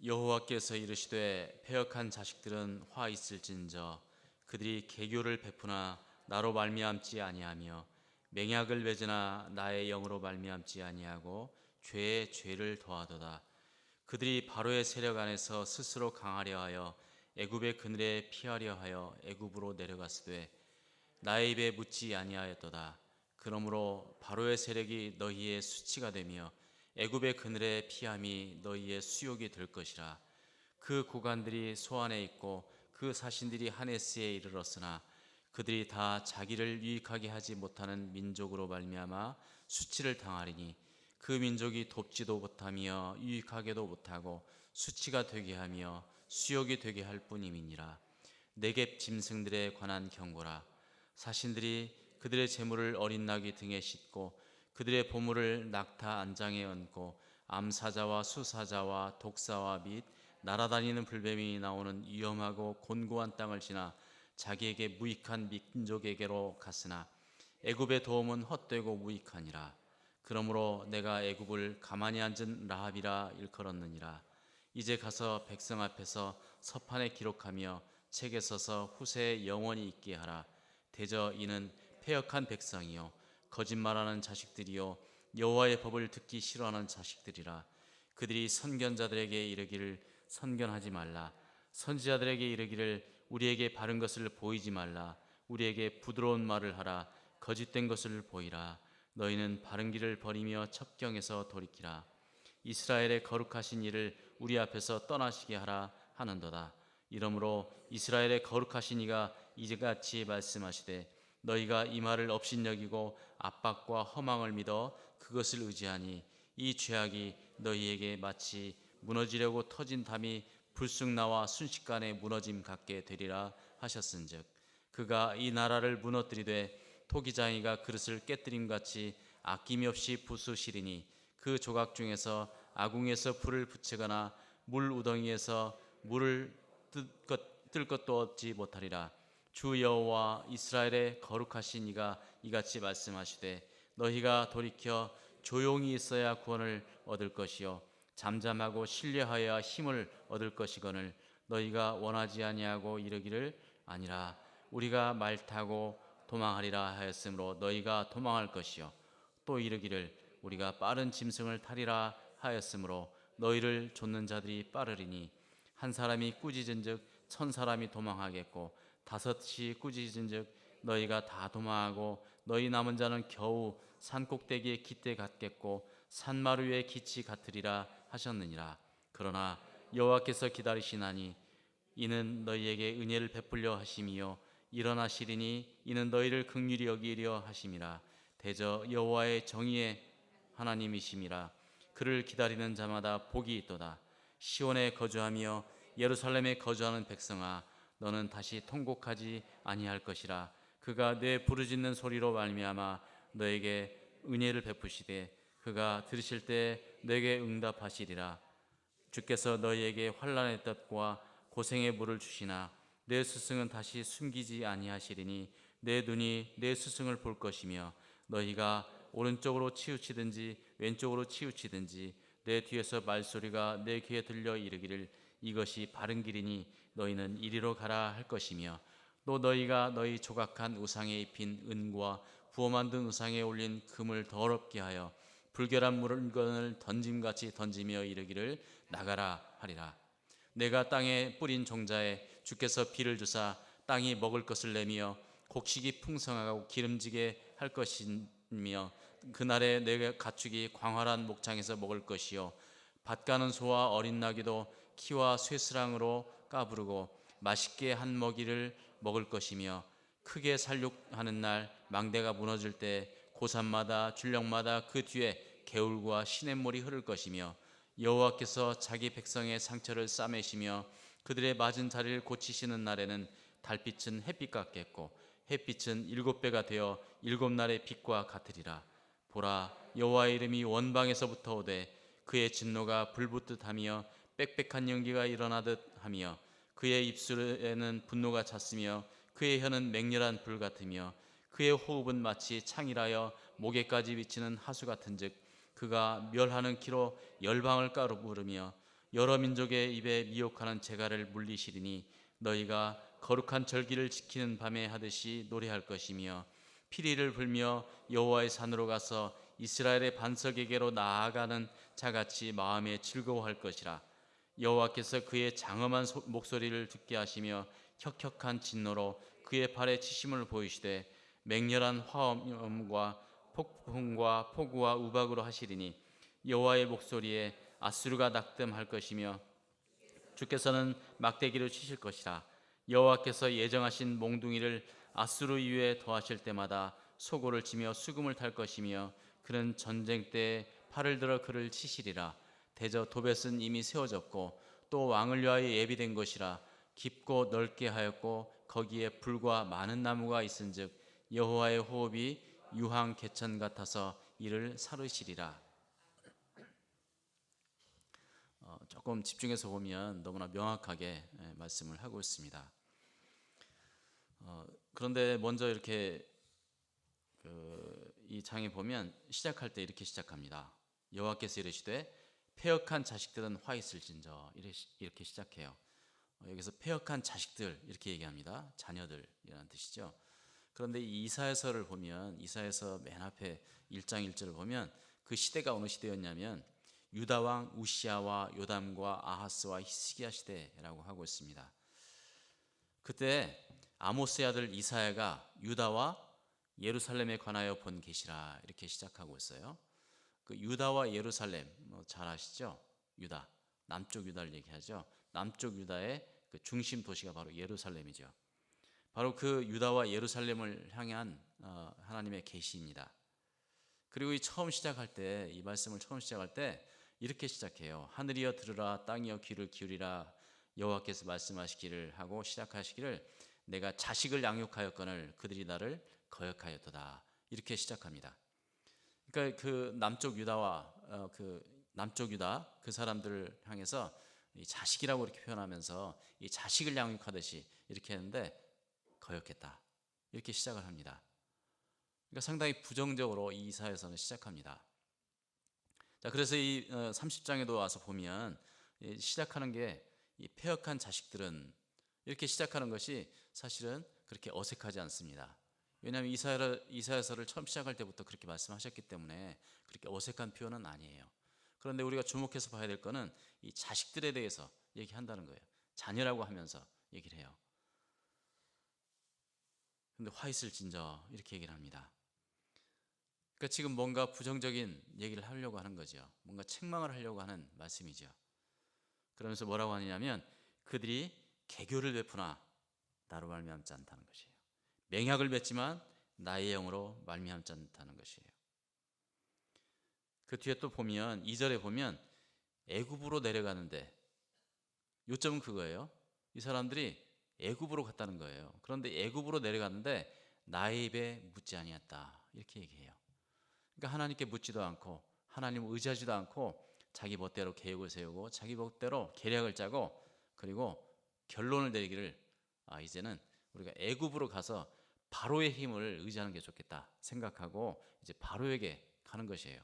여호와께서 이르시되 패역한 자식들은 화 있을진저 그들이 계교를 베푸나 나로 말미암지 아니하며 맹약을 맺으나 나의 영으로 말미암지 아니하고 죄에 죄를 더하도다. 그들이 바로의 세력 안에서 스스로 강하려 하여 애굽의 그늘에 피하려 하여 애굽으로 내려갔으되 나의 입에 묻지 아니하였도다. 그러므로 바로의 세력이 너희의 수치가 되며 애굽의 그늘에 피함이 너희의 수욕이 될 것이라. 그 고관들이 소안에 있고 그 사신들이 하네스에 이르렀으나 그들이 다 자기를 유익하게 하지 못하는 민족으로 말미암아 수치를 당하리니 그 민족이 돕지도 못하며 유익하게도 못하고 수치가 되게 하며 수욕이 되게 할 뿐임이니라. 네겝 짐승들에 관한 경고라. 사신들이 그들의 재물을 어린 나귀 등에 싣고 그들의 보물을 낙타 안장에 얹고 암사자와 수사자와 독사와 및 날아다니는 불뱀이 나오는 위험하고 곤고한 땅을 지나 자기에게 무익한 민족에게로 갔으나 애굽의 도움은 헛되고 무익하니라. 그러므로 내가 애굽을 가만히 앉은 라합이라 일컬었느니라. 이제 가서 백성 앞에서 서판에 기록하며 책에 써서 후세에 영원히 있게 하라. 대저 이는 패역한 백성이요 거짓말하는 자식들이요 여호와의 법을 듣기 싫어하는 자식들이라. 그들이 선견자들에게 이르기를 선견하지 말라. 선지자들에게 이르기를 우리에게 바른 것을 보이지 말라. 우리에게 부드러운 말을 하라. 거짓된 것을 보이라. 너희는 바른 길을 버리며 첩경에서 돌이키라. 이스라엘의 거룩하신 이를 우리 앞에서 떠나시게 하라 하는도다. 이러므로 이스라엘의 거룩하신 이가 이제같이 말씀하시되 너희가 이 말을 업신여기고 압박과 허망을 믿어 그것을 의지하니 이 죄악이 너희에게 마치 무너지려고 터진 담이 불쑥 나와 순식간에 무너짐 같게 되리라 하셨은즉 그가 이 나라를 무너뜨리되 토기장이가 그릇을 깨뜨림같이 아낌없이 부수시리니 그 조각 중에서 아궁에서 불을 붙이거나 물 우덩이에서 물을 뜰 것도 얻지 못하리라. 주 여호와 이스라엘의 거룩하신 이가 이같이 말씀하시되 너희가 돌이켜 조용히 있어야 구원을 얻을 것이요 잠잠하고 신뢰하여야 힘을 얻을 것이거늘 너희가 원하지 아니하고 이르기를 아니라 우리가 말 타고 도망하리라 하였으므로 너희가 도망할 것이요 또 이르기를 우리가 빠른 짐승을 타리라 하였으므로 너희를 좇는 자들이 빠르리니 한 사람이 꾸짖은즉 1000사람이 도망하겠고 5이 꾸짖은즉 너희가 다 도망하고 너희 남은 자는 겨우 산꼭대기에 깃대 같겠고 산마루 위에 깃이 같으리라 하셨느니라. 그러나 여호와께서 기다리시나니 이는 너희에게 은혜를 베풀려 하심이요 일어나시리니 이는 너희를 긍휼히 여기려 하심이라. 대저 여호와의 정의의 하나님이심이라. 그를 기다리는 자마다 복이 있도다. 시온에 거주하며 예루살렘에 거주하는 백성아 너는 다시 통곡하지 아니할 것이라. 그가 내 부르짖는 소리로 말미암아 너에게 은혜를 베푸시되 그가 들으실 때 너에게 응답하시리라. 주께서 너희에게 환난의 뜻과 고생의 물을 주시나 내 스승은 다시 숨기지 아니하시리니 내 눈이 내 스승을 볼 것이며 너희가 오른쪽으로 치우치든지 왼쪽으로 치우치든지 내 뒤에서 말소리가 내 귀에 들려 이르기를 이것이 바른 길이니 너희는 이리로 가라 할 것이며 또 너희가 너희 조각한 우상에 입힌 은과 부어 만든 우상에 올린 금을 더럽게 하여 불결한 물건을 던짐같이 던지며 이르기를 나가라 하리라. 내가 땅에 뿌린 종자에 주께서 비를 주사 땅이 먹을 것을 내며 곡식이 풍성하고 기름지게 할 것이며 그날에 내 가축이 광활한 목장에서 먹을 것이요 밭 가는 소와 어린 나귀도 키와 쇠스랑으로 까부르고 맛있게 한 먹이를 먹을 것이며 크게 살육하는 날 망대가 무너질 때 고산마다 줄령마다 그 뒤에 개울과 시냇물이 흐를 것이며 여호와께서 자기 백성의 상처를 싸매시며 그들의 맞은 자리를 고치시는 날에는 달빛은 햇빛 같겠고 햇빛은 7배가 되어 7날의 빛과 같으리라. 보라 여호와의 이름이 원방에서부터 오되 그의 진노가 불붙듯하며 빽빽한 연기가 일어나듯 하며 그의 입술에는 분노가 찼으며 그의 혀는 맹렬한 불 같으며 그의 호흡은 마치 창이라여 목에까지 비치는 하수 같은즉 그가 멸하는 키로 열방을 까르부르며 여러 민족의 입에 미혹하는 재갈을 물리시리니 너희가 거룩한 절기를 지키는 밤에 하듯이 노래할 것이며 피리를 불며 여호와의 산으로 가서 이스라엘의 반석에게로 나아가는 자같이 마음에 즐거워할 것이라. 여호와께서 그의 장엄한 목소리를 듣게 하시며 혁혁한 진노로 그의 발에 치심을 보이시되 맹렬한 화엄과 폭풍과 폭우와 우박으로 하시리니 여호와의 목소리에 아수르가 낙담할 것이며 주께서는 막대기로 치실 것이라. 여호와께서 예정하신 몽둥이를 아수르 위에 더하실 때마다 소고를 치며 수금을 탈 것이며 그는 전쟁 때 팔을 들어 그를 치시리라. 대저 도벳은 이미 세워졌고 또 왕을 위하여 예비된 것이라. 깊고 넓게 하였고 거기에 불과 많은 나무가 있은즉 여호와의 호흡이 유황 개천 같아서 이를 사르시리라. 조금 집중해서 보면 너무나 명확하게 말씀을 하고 있습니다. 그런데 먼저 이렇게 이 장에 보면 시작할 때 이렇게 시작합니다. 여호와께서 이르시되 패역한 자식들은 화 있을진저, 이렇게 시작해요. 여기서 패역한 자식들 이렇게 얘기합니다. 자녀들이라는 뜻이죠. 그런데 이 이사야서를 보면, 이사야서 맨 앞에 1장 1절을 보면 그 시대가 어느 시대였냐면 유다 왕 우시아와 요담과 아하스와 히스기야 시대라고 하고 있습니다. 그때 아모스의 아들 이사야가 유다와 예루살렘에 관하여 본 계시라, 이렇게 시작하고 있어요. 그 유다와 예루살렘 잘 아시죠? 유다, 남쪽 유다를 얘기하죠. 남쪽 유다의 그 중심 도시가 바로 예루살렘이죠. 바로 그 유다와 예루살렘을 향한 하나님의 계시입니다. 그리고 이 처음 시작할 때, 이 말씀을 처음 시작할 때 이렇게 시작해요. 하늘이여 들으라, 땅이여 귀를 기울이라. 여호와께서 말씀하시기를 하고 시작하시기를 내가 자식을 양육하였거늘 그들이 나를 거역하였도다. 이렇게 시작합니다. 그러니까 그 남쪽 유다와 남쪽 유다 그 사람들을 향해서 이 자식이라고 이렇게 표현하면서 이 자식을 양육하듯이 이렇게 했는데 거역했다, 이렇게 시작을 합니다. 그러니까 상당히 부정적으로 이 이사야서는 시작합니다. 자, 그래서 이 30장에도 와서 보면 시작하는 게 이 패역한 자식들은, 이렇게 시작하는 것이 사실은 그렇게 어색하지 않습니다. 왜냐하면 이사야서를 처음 시작할 때부터 그렇게 말씀하셨기 때문에 그렇게 어색한 표현은 아니에요. 그런데 우리가 주목해서 봐야 될 것은 이 자식들에 대해서 얘기한다는 거예요. 자녀라고 하면서 얘기를 해요. 근데 화 있을진저 이렇게 얘기를 합니다. 그러니까 지금 뭔가 부정적인 얘기를 하려고 하는 거죠. 뭔가 책망을 하려고 하는 말씀이죠. 그러면서 뭐라고 하느냐면 그들이 계교를 베푸나 나로 말미암지 않다는 것이에요. 맹약을 맺지만 나의 영으로 말미암지 않다는 것이에요. 그 뒤에 또 보면 2절에 보면 애굽으로 내려가는데, 요점은 그거예요. 이 사람들이 애굽으로 갔다는 거예요. 그런데 애굽으로 내려갔는데 나의 입에 묻지 아니했다, 이렇게 얘기해요. 그러니까 하나님께 묻지도 않고 하나님을 의지하지도 않고 자기 멋대로 계획을 세우고 자기 멋대로 계략을 짜고, 그리고 결론을 내리기를 이제는 우리가 애굽으로 가서 바로의 힘을 의지하는 게 좋겠다 생각하고 이제 바로에게 가는 것이에요.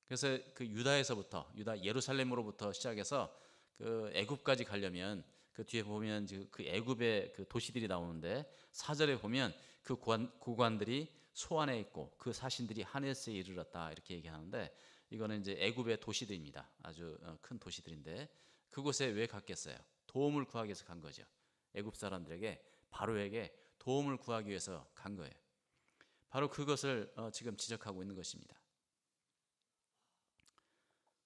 그래서 그 유다에서부터, 유다 예루살렘으로부터 시작해서 그 애굽까지 가려면 그 뒤에 보면 그 애굽의 그 도시들이 나오는데 4절에 보면 그 고관들이 소안에 있고 그 사신들이 하네스에 이르렀다, 이렇게 얘기하는데 이거는 이제 애굽의 도시들입니다. 아주 큰 도시들인데 그곳에 왜 갔겠어요? 도움을 구하기 위해서 간 거죠. 애굽 사람들에게, 바로에게 도움을 구하기 위해서 간 거예요. 바로 그것을 지금 지적하고 있는 것입니다.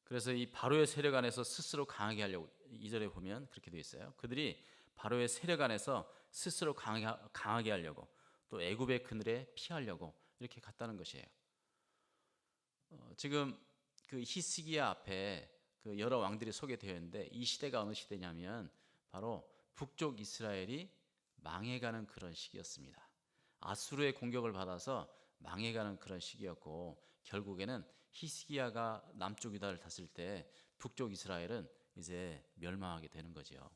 그래서 이 바로의 세력 안에서 스스로 강하게 하려고, 2절에 보면 그렇게 되어 있어요. 그들이 바로의 세력 안에서 스스로 강하게 하려고, 또 애굽의 그늘에 피하려고 이렇게 갔다는 것이에요. 지금 그 히스기야 앞에 그 여러 왕들이 소개되어 있는데 이 시대가 어느 시대냐면 바로 북쪽 이스라엘이 망해가는 그런 시기였습니다. 아수르의 공격을 받아서 망해가는 그런 시기였고, 결국에는 히스기야가 남쪽 유다를 다스릴 때 북쪽 이스라엘은 이제 멸망하게 되는 거죠.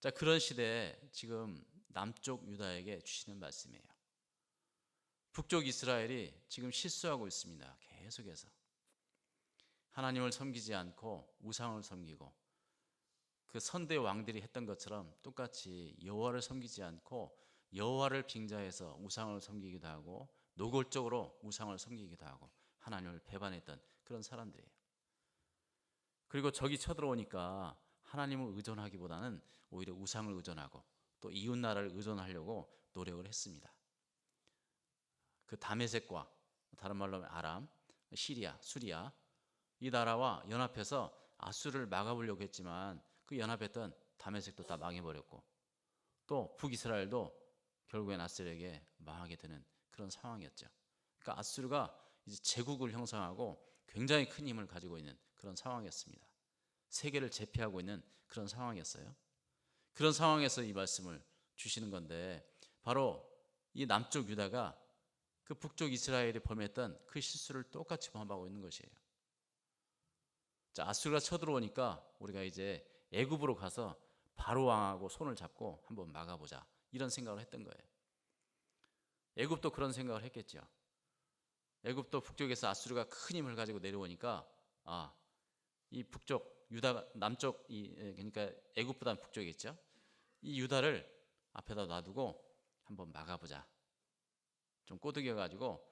자, 그런 시대에 지금 남쪽 유다에게 주시는 말씀이에요. 북쪽 이스라엘이 지금 실수하고 있습니다. 계속해서 하나님을 섬기지 않고 우상을 섬기고 그 선대 왕들이 했던 것처럼 똑같이 여호와를 섬기지 않고 여호와를 빙자해서 우상을 섬기기도 하고 노골적으로 우상을 섬기기도 하고 하나님을 배반했던 그런 사람들이에요. 그리고 적이 쳐들어오니까 하나님을 의존하기보다는 오히려 우상을 의존하고 또 이웃 나라를 의존하려고 노력을 했습니다. 그 다메섹과 다른 말로 하면 아람, 시리아, 수리아 이 나라와 연합해서 아수르를 막아보려고 했지만 그 연합했던 다메섹도 다 망해버렸고 또 북이스라엘도 결국엔 아수르에게 망하게 되는 그런 상황이었죠. 그러니까 아수르가 이제 제국을 형성하고 굉장히 큰 힘을 가지고 있는 그런 상황이었습니다. 세계를 제패하고 있는 그런 상황이었어요. 그런 상황에서 이 말씀을 주시는 건데 바로 이 남쪽 유다가 그 북쪽 이스라엘이 범했던 그 실수를 똑같이 범하고 있는 것이에요. 자, 아수르가 쳐들어오니까 우리가 이제 애굽으로 가서 바로 왕하고 손을 잡고 한번 막아보자 이런 생각을 했던 거예요. 애굽도 그런 생각을 했겠죠. 애굽도 북쪽에서 아수르가 큰 힘을 가지고 내려오니까 이 북쪽 유다 남쪽 그러니까 애굽보다는 북쪽이겠죠. 이 유다를 앞에다 놔두고 한번 막아보자. 좀 꼬드겨 가지고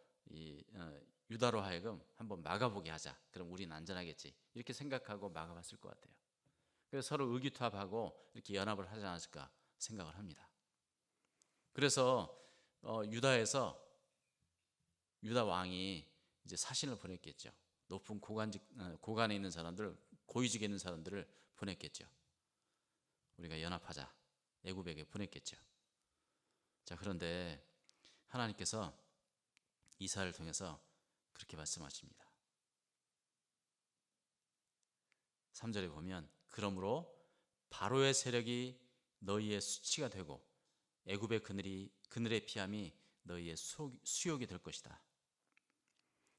유다로 하여금 한번 막아보게 하자. 그럼 우리는 안전하겠지. 이렇게 생각하고 막아봤을 것 같아요. 그래서 서로 의기투합하고 이렇게 연합을 하지 않았을까 생각을 합니다. 그래서 유다에서 유다 왕이 이제 사신을 보냈겠죠. 높은 고관에 있는 사람들, 고위직에 있는 사람들을 보냈겠죠. 우리가 연합하자. 애굽에게 보냈겠죠. 자, 그런데 하나님께서 이사야를 통해서 그렇게 말씀하십니다. 3절에 보면 그러므로 바로의 세력이 너희의 수치가 되고 애굽의 그늘의 피함이 너희의 수욕이 될 것이다.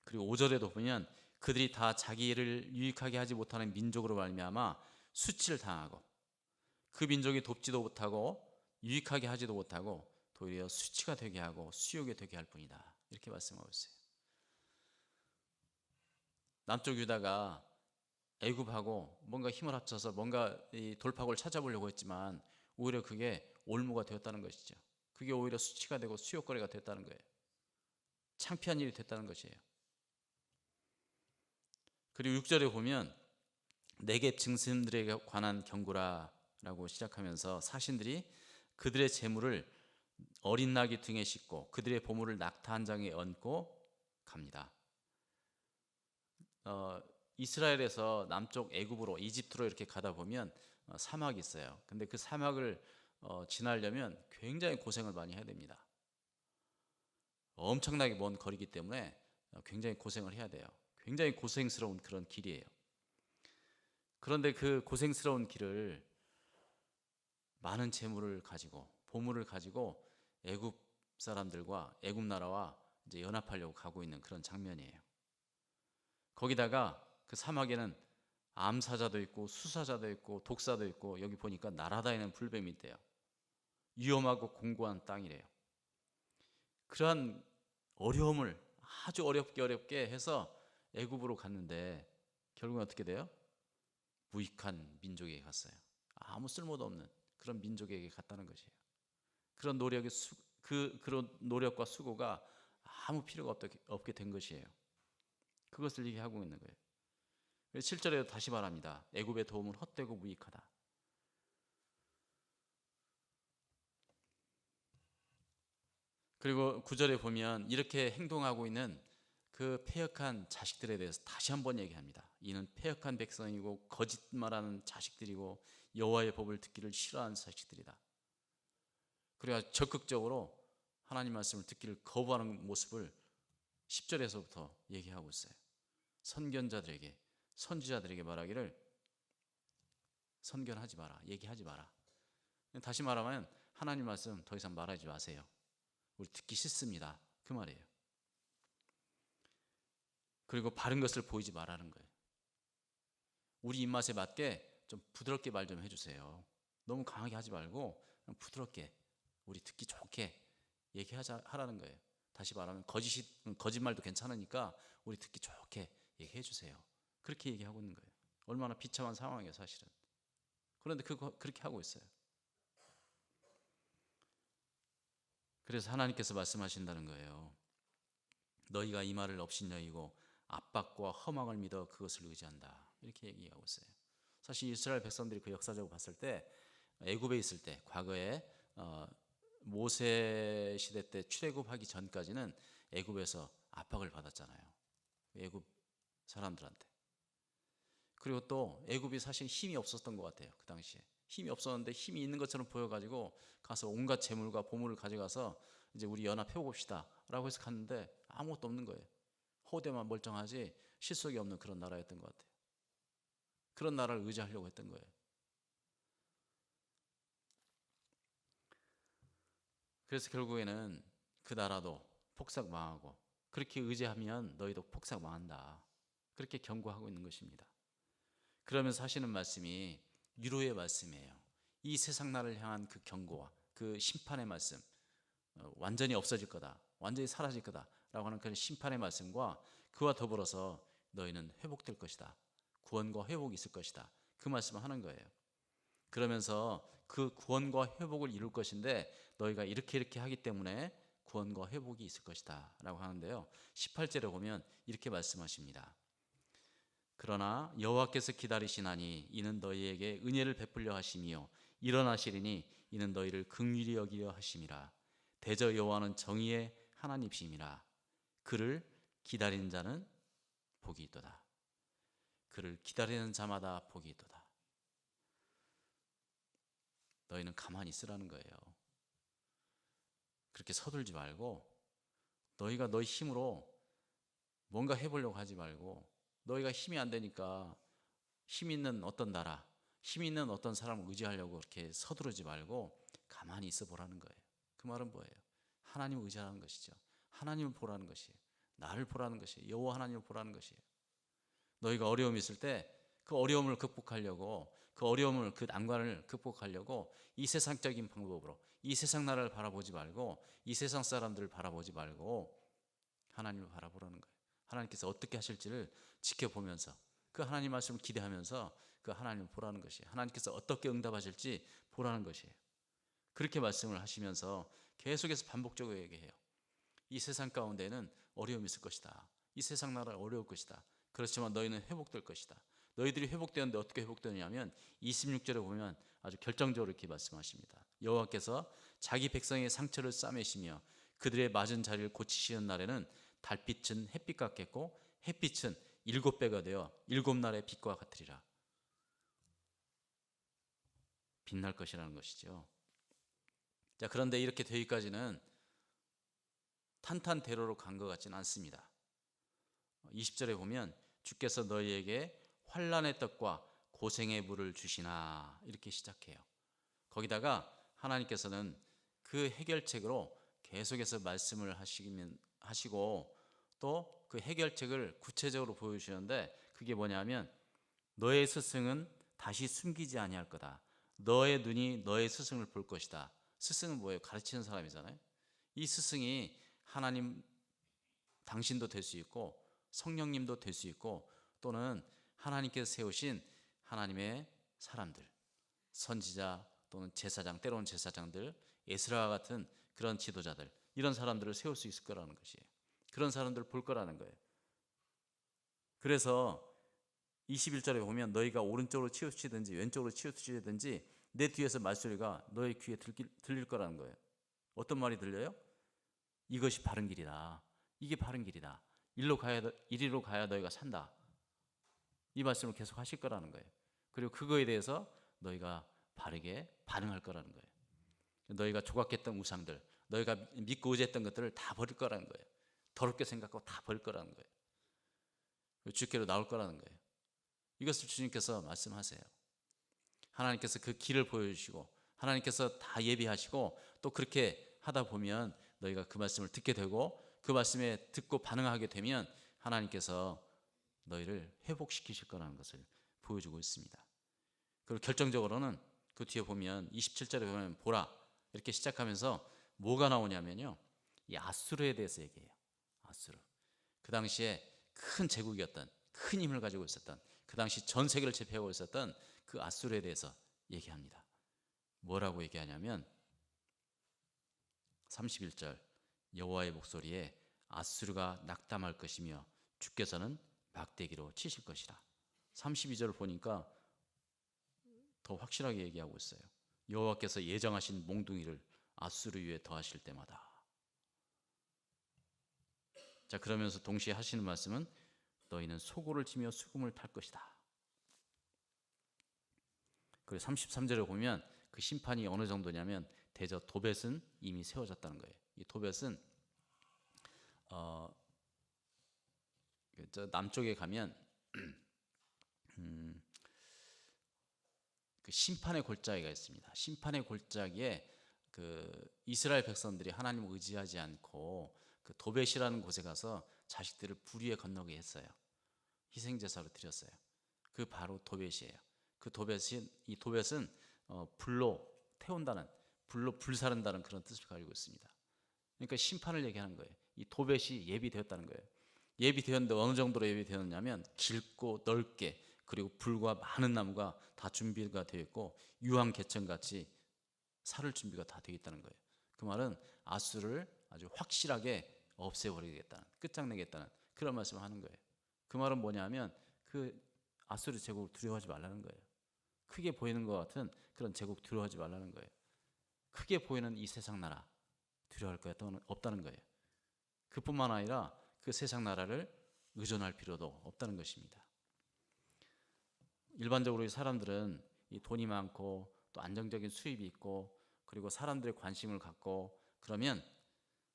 그리고 5절에도 보면 그들이 다 자기 일을 유익하게 하지 못하는 민족으로 말미암아 수치를 당하고 그 민족이 돕지도 못하고 유익하게 하지도 못하고 도리어 수치가 되게 하고 수욕이 되게 할 뿐이다. 이렇게 말씀하고 있어요. 남쪽 유다가 애굽하고 뭔가 힘을 합쳐서 뭔가 이 돌파구를 찾아보려고 했지만 오히려 그게 올무가 되었다는 것이죠. 그게 오히려 수치가 되고 수욕거리가 됐다는 거예요. 창피한 일이 됐다는 것이에요. 그리고 6절에 보면 내게 증신들에게 관한 경고라라고 시작하면서 사신들이 그들의 재물을 어린 나귀 등에 싣고 그들의 보물을 낙타 한 장에 얹고 갑니다. 이스라엘에서 남쪽 애굽으로 이집트로 이렇게 가다 보면 사막이 있어요. 근데 그 사막을 지나려면 굉장히 고생을 많이 해야 됩니다. 엄청나게 먼 거리기 때문에 굉장히 고생을 해야 돼요. 굉장히 고생스러운 그런 길이에요. 그런데 그 고생스러운 길을 많은 재물을 가지고 보물을 가지고 애굽 사람들과 애굽 나라와 이제 연합하려고 가고 있는 그런 장면이에요. 거기다가 그 사막에는 암사자도 있고 수사자도 있고 독사도 있고 여기 보니까 날아다니는 불뱀이 있대요. 위험하고 공고한 땅이래요. 그러한 어려움을 아주 어렵게 해서 애굽으로 갔는데 결국은 어떻게 돼요? 무익한 민족에게 갔어요. 아무 쓸모도 없는 그런 민족에게 갔다는 것이에요. 그런 그런 노력과 수고가 아무 필요가 없게 된 것이에요. 그것을 얘기하고 있는 거예요. 7절에도 다시 말합니다. 애굽의 도움은 헛되고 무익하다. 그리고 9절에 보면 이렇게 행동하고 있는 그 패역한 자식들에 대해서 다시 한번 얘기합니다. 이는 패역한 백성이고 거짓말하는 자식들이고 여호와의 법을 듣기를 싫어하는 자식들이다. 그래야 적극적으로 하나님 말씀을 듣기를 거부하는 모습을 10절에서부터 얘기하고 있어요. 선견자들에게 선지자들에게 말하기를 선견하지 마라, 얘기하지 마라. 다시 말하면 하나님 말씀 더 이상 말하지 마세요. 우리 듣기 싫습니다. 그 말이에요. 그리고 바른 것을 보이지 말라는 거예요. 우리 입맛에 맞게 좀 부드럽게 말 좀 해주세요. 너무 강하게 하지 말고 부드럽게 우리 듣기 좋게 하라는 거예요. 다시 말하면 거짓말도 괜찮으니까 우리 듣기 좋게 얘기해 주세요. 그렇게 얘기하고 있는 거예요. 얼마나 비참한 상황이에요, 사실은. 그런데 그렇게 하고 있어요. 그래서 하나님께서 말씀하신다는 거예요. 너희가 이 말을 업신여기고 압박과 허망을 믿어 그것을 의지한다. 이렇게 얘기하고 있어요. 사실 이스라엘 백성들이 그 역사적으로 봤을 때 애굽에 있을 때 과거에 모세 시대 때 출애굽하기 전까지는 애굽에서 압박을 받았잖아요. 애굽 사람들한테. 그리고 또 애굽이 사실 힘이 없었던 것 같아요. 그 당시에 힘이 없었는데 힘이 있는 것처럼 보여가지고 가서 온갖 재물과 보물을 가져가서 이제 우리 연합해 봅시다라고 해서 갔는데 아무것도 없는 거예요. 호대만 멀쩡하지 실속이 없는 그런 나라였던 것 같아요. 그런 나라를 의지하려고 했던 거예요. 그래서 결국에는 그 나라도 폭삭 망하고 그렇게 의지하면 너희도 폭삭 망한다. 그렇게 경고하고 있는 것입니다. 그러면서 하시는 말씀이 위로의 말씀이에요. 이 세상 나라를 향한 그 경고와 그 심판의 말씀, 완전히 없어질 거다, 완전히 사라질 거다라고 하는 그런 심판의 말씀과 그와 더불어서 너희는 회복될 것이다, 구원과 회복이 있을 것이다, 그 말씀을 하는 거예요. 그러면서 그 구원과 회복을 이룰 것인데 너희가 이렇게 하기 때문에 구원과 회복이 있을 것이다 라고 하는데요, 18절에 보면 이렇게 말씀하십니다. 그러나 여호와께서 기다리시나니 이는 너희에게 은혜를 베풀려 하심이요 일어나시리니 이는 너희를 긍휼히 여기려 하심이라. 대저 여호와는 정의의 하나님이심이라. 그를 기다리는 자는 복이 있도다. 그를 기다리는 자마다 복이 있도다. 너희는 가만히 있으라는 거예요. 그렇게 서둘지 말고 너희가 너희 힘으로 뭔가 해보려고 하지 말고, 너희가 힘이 안 되니까 힘 있는 어떤 나라, 힘 있는 어떤 사람을 의지하려고 그렇게 서두르지 말고 가만히 있어 보라는 거예요. 그 말은 뭐예요? 하나님을 의지하는 것이죠. 하나님을 보라는 것이에요. 나를 보라는 것이에요. 여호와 하나님을 보라는 것이에요. 너희가 어려움이 있을 때 그 어려움을 극복하려고, 그 어려움을, 그 난관을 극복하려고 이 세상적인 방법으로 이 세상 나라를 바라보지 말고, 이 세상 사람들을 바라보지 말고 하나님을 바라보라는 거예요. 하나님께서 어떻게 하실지를 지켜보면서 그 하나님 말씀을 기대하면서 그 하나님을 보라는 것이에요. 하나님께서 어떻게 응답하실지 보라는 것이에요. 그렇게 말씀을 하시면서 계속해서 반복적으로 얘기해요. 이 세상 가운데는 어려움이 있을 것이다. 이 세상 나라 어려울 것이다. 그렇지만 너희는 회복될 것이다. 너희들이 회복되는데 어떻게 회복되느냐면 26절에 보면 아주 결정적으로 이렇게 말씀하십니다. 여호와께서 자기 백성의 상처를 싸매시며 그들의 맞은 자리를 고치시는 날에는 달빛은 햇빛 같겠고 햇빛은 7배가 되어 7날의 빛과 같으리라. 빛날 것이라는 것이죠. 자, 그런데 이렇게 되기까지는 탄탄대로로 간 것 같지는 않습니다. 20절에 보면 주께서 너희에게 환난의 떡과 고생의 물을 주시나 이렇게 시작해요. 거기다가 하나님께서는 그 해결책으로 계속해서 말씀을 하시고 또 그 해결책을 구체적으로 보여주시는데 그게 뭐냐면 너의 스승은 다시 숨기지 아니할 거다. 너의 눈이 너의 스승을 볼 것이다. 스승은 뭐예요? 가르치는 사람이잖아요. 이 스승이 하나님, 당신도 될 수 있고 성령님도 될 수 있고 또는 하나님께서 세우신 하나님의 사람들, 선지자 또는 제사장, 때로는 제사장들, 에스라와 같은 그런 지도자들, 이런 사람들을 세울 수 있을 거라는 것이에요. 그런 사람들을 볼 거라는 거예요. 그래서 21절에 보면 너희가 오른쪽으로 치우치든지 왼쪽으로 치우치든지 내 뒤에서 말소리가 너희 귀에 들릴 거라는 거예요. 어떤 말이 들려요? 이것이 바른 길이다. 이게 바른 길이다. 이리로 가야 너희가 산다. 이 말씀을 계속 하실 거라는 거예요. 그리고 그거에 대해서 너희가 바르게 반응할 거라는 거예요. 너희가 조각했던 우상들, 너희가 믿고 의지했던 것들을 다 버릴 거라는 거예요. 더럽게 생각하고 다 버릴 거라는 거예요. 주께로 나올 거라는 거예요. 이것을 주님께서 말씀하세요. 하나님께서 그 길을 보여주시고 하나님께서 다 예비하시고 또 그렇게 하다 보면 너희가 그 말씀을 듣게 되고 그 말씀에 듣고 반응하게 되면 하나님께서 너희를 회복시키실 거라는 것을 보여주고 있습니다. 그리고 결정적으로는 그 뒤에 보면 27절에 보면 보라 이렇게 시작하면서 뭐가 나오냐면요, 이 아수르에 대해서 얘기해요. 아수르. 그 당시에 큰 제국이었던 큰 힘을 가지고 있었던, 그 당시 전 세계를 제패하고 있었던 그 아수르에 대해서 얘기합니다. 뭐라고 얘기하냐면 31절, 여호와의 목소리에 아수르가 낙담할 것이며 주께서는 막대기로 치실 것이라. 32절을 보니까 더 확실하게 얘기하고 있어요. 여호와께서 예정하신 몽둥이를 아수르 위에 더하실 때마다. 자, 그러면서 동시에 하시는 말씀은 너희는 소고를 치며 수금을 탈 것이다. 그리고 33절에 보면 그 심판이 어느 정도냐면 대저 도벳은 이미 세워졌다는 거예요. 이 도벳은 저 남쪽에 가면 그 심판의 골짜기가 있습니다. 심판의 골짜기에 그 이스라엘 백성들이 하나님을 의지하지 않고 그 도벳이라는 곳에 가서 자식들을 불 위에 건너게 했어요. 희생제사로 드렸어요. 그 바로 도벳이에요. 이 도벳은 불로 태운다는, 불로 불사른다는 그런 뜻을 가지고 있습니다. 그러니까 심판을 얘기하는 거예요. 이 도벳이 예비되었다는 거예요. 예비되었는데 어느 정도로 예비되었냐면 길고 넓게, 그리고 불과 많은 나무가 다 준비가 되어 있고 유황개천같이 살을 준비가 다 되어 있다는 거예요. 그 말은 아수르를 아주 확실하게 없애버리겠다는, 끝장내겠다는 그런 말씀을 하는 거예요. 그 말은 뭐냐면 그 아수르 제국을 두려워하지 말라는 거예요. 크게 보이는 것 같은 그런 제국 두려워하지 말라는 거예요. 크게 보이는 이 세상 나라 두려워할 거 없다는 거예요. 그뿐만 아니라 그 세상 나라를 의존할 필요도 없다는 것입니다. 일반적으로 사람들은 이 돈이 많고 또 안정적인 수입이 있고 그리고 사람들의 관심을 갖고 그러면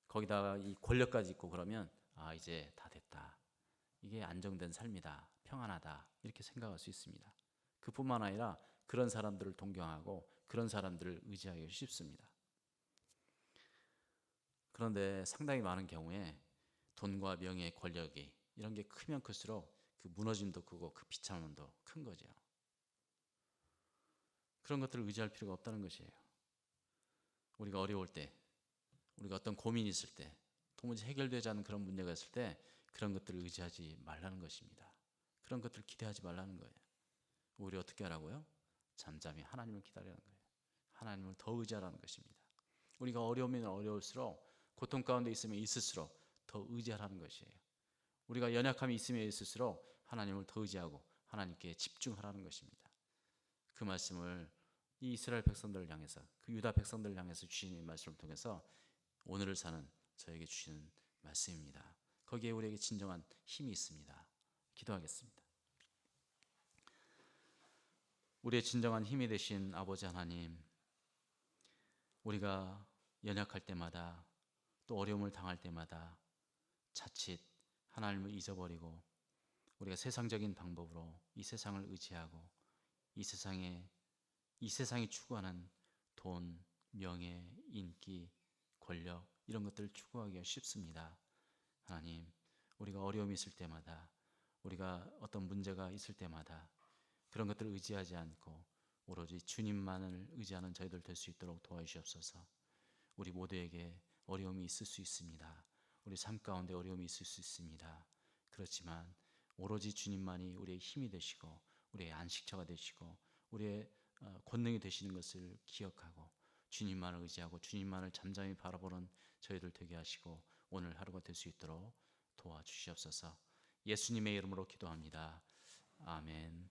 거기다가 이 권력까지 있고 그러면 이제 다 됐다. 이게 안정된 삶이다. 평안하다. 이렇게 생각할 수 있습니다. 그뿐만 아니라 그런 사람들을 동경하고 그런 사람들을 의지하기 쉽습니다. 그런데 상당히 많은 경우에 돈과 명예, 권력이 이런 게 크면 클수록 그 무너짐도 크고 그 비참함도 큰 거죠. 그런 것들을 의지할 필요가 없다는 것이에요. 우리가 어려울 때, 우리가 어떤 고민이 있을 때, 도무지 해결되지 않는 그런 문제가 있을 때 그런 것들을 의지하지 말라는 것입니다. 그런 것들을 기대하지 말라는 거예요. 우리 어떻게 하라고요? 잠잠히 하나님을 기다리라는 거예요. 하나님을 더 의지하라는 것입니다. 우리가 어려우면 어려울수록, 고통 가운데 있으면 있을수록 더 의지하라는 것이에요. 우리가 연약함이 있으면 있을수록 하나님을 더 의지하고 하나님께 집중하라는 것입니다. 그 말씀을 이 이스라엘 백성들을 향해서, 그 유다 백성들을 향해서 주시는 말씀을 통해서 오늘을 사는 저에게 주시는 말씀입니다. 거기에 우리에게 진정한 힘이 있습니다. 기도하겠습니다. 우리의 진정한 힘이 되신 아버지 하나님, 우리가 연약할 때마다 또 어려움을 당할 때마다 자칫 하나님을 잊어버리고 우리가 세상적인 방법으로 이 세상을 의지하고 이 세상이 추구하는 돈, 명예, 인기, 권력 이런 것들을 추구하기가 쉽습니다. 하나님, 우리가 어려움이 있을 때마다, 우리가 어떤 문제가 있을 때마다 그런 것들을 의지하지 않고 오로지 주님만을 의지하는 저희들 될 수 있도록 도와주시옵소서. 우리 모두에게 어려움이 있을 수 있습니다. 우리 삶 가운데 어려움이 있을 수 있습니다. 그렇지만 오로지 주님만이 우리의 힘이 되시고 우리의 안식처가 되시고 우리의 권능이 되시는 것을 기억하고 주님만을 의지하고 주님만을 잠잠히 바라보는 저희들 되게 하시고 오늘 하루가 될 수 있도록 도와주시옵소서. 예수님의 이름으로 기도합니다. 아멘.